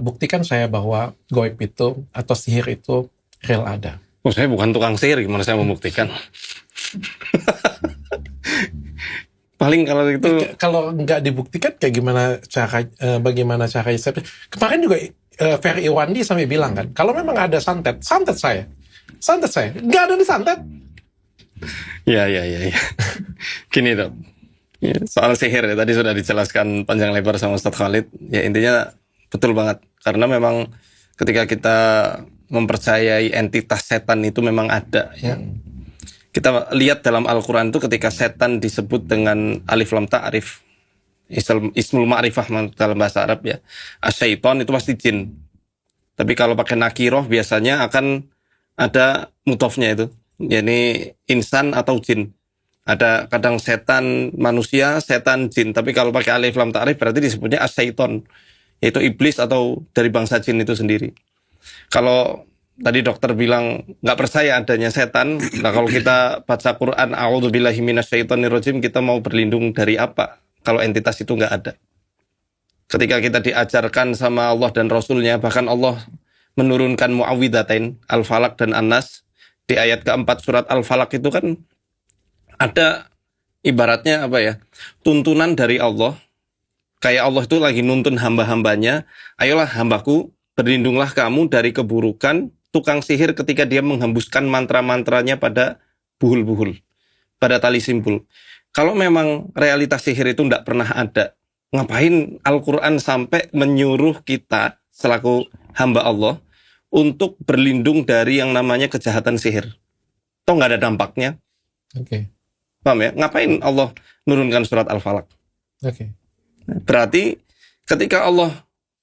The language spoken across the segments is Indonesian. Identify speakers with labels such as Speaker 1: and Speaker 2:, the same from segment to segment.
Speaker 1: buktikan saya bahwa goib itu atau sihir itu real ada.
Speaker 2: Oh, saya bukan tukang sihir, gimana saya membuktikan? Paling kalau itu
Speaker 1: Kalau nggak dibuktikan kayak gimana bagaimana cara saya? Kemarin juga Ferry Iwandi sampai bilang kan, kalau memang ada santet saya, nggak ada di santet.
Speaker 2: ya. Gini dok, ya, soal sihir ya, tadi sudah dijelaskan panjang lebar sama Ustadz Khalid. Ya intinya betul banget, karena memang ketika kita mempercayai entitas setan itu memang ada ya. Kita lihat dalam Al-Quran itu ketika setan disebut dengan alif lam ta'rif, ismul ma'rifah dalam bahasa Arab ya. Asyaiton itu pasti jin. Tapi kalau pakai nakiroh biasanya akan ada mudhofnya itu, yakni insan atau jin. Ada kadang setan manusia, setan jin. Tapi kalau pakai alif lam ta'rif berarti disebutnya asyaiton, yaitu iblis atau dari bangsa jin itu sendiri. Kalau tadi dokter bilang nggak percaya adanya setan, nah kalau kita baca Quran, a'udzubillahi minasyaitonirrajim, kita mau berlindung dari apa kalau entitas itu nggak ada? Ketika kita diajarkan sama Allah dan Rasulnya, bahkan Allah menurunkan mu'awwidhatain, Al-Falaq dan An-Nas, di ayat keempat surat Al-Falaq itu kan ada ibaratnya apa ya, tuntunan dari Allah, kayak Allah itu lagi nuntun hamba-hambanya, ayolah hambaku, berlindunglah kamu dari keburukan tukang sihir ketika dia menghembuskan mantra-mantranya pada buhul-buhul, pada tali simpul. Kalau memang realitas sihir itu tidak pernah ada, ngapain Al-Quran sampai menyuruh kita selaku hamba Allah untuk berlindung dari yang namanya kejahatan sihir? Toh nggak ada dampaknya.
Speaker 1: Oke.
Speaker 2: Paham ya? Ngapain Allah nurunkan surat Al-Falaq?
Speaker 1: Oke.
Speaker 2: Berarti ketika Allah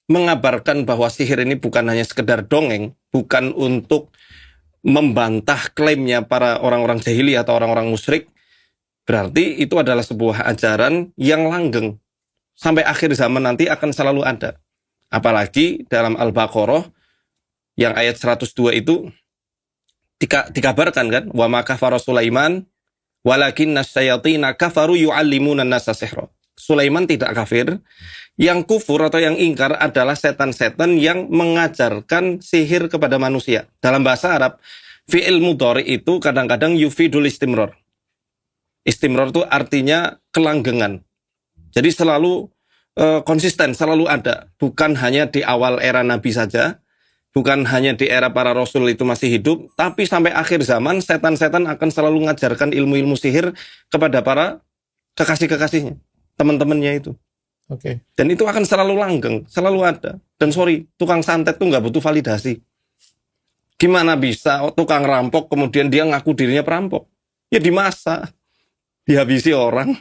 Speaker 2: mengabarkan bahwa sihir ini bukan hanya sekedar dongeng, bukan untuk membantah klaimnya para orang-orang jahili atau orang-orang musyrik, berarti itu adalah sebuah ajaran yang langgeng. Sampai akhir zaman nanti akan selalu ada. Apalagi dalam Al-Baqarah yang ayat 102 itu dikabarkan kan, wa ma kafara Sulaiman walakinna syayatina kafaru yu'allimuna an-nasa sihra. Sulaiman tidak kafir, yang kufur atau yang ingkar adalah setan-setan yang mengajarkan sihir kepada manusia. Dalam bahasa Arab, fi'il mudhari itu kadang-kadang yufidul istimrar. Istimrar itu artinya kelanggengan. Jadi selalu konsisten, selalu ada. Bukan hanya di awal era Nabi saja, bukan hanya di era para Rasul itu masih hidup, tapi sampai akhir zaman setan-setan akan selalu mengajarkan ilmu-ilmu sihir kepada para kekasih-kekasihnya, teman-temannya itu.
Speaker 1: Oke.
Speaker 2: Dan itu akan selalu langgeng, selalu ada. Dan sorry, tukang santet tuh nggak butuh validasi. Gimana bisa tukang rampok kemudian dia ngaku dirinya perampok? Ya dimasa, dihabisi orang.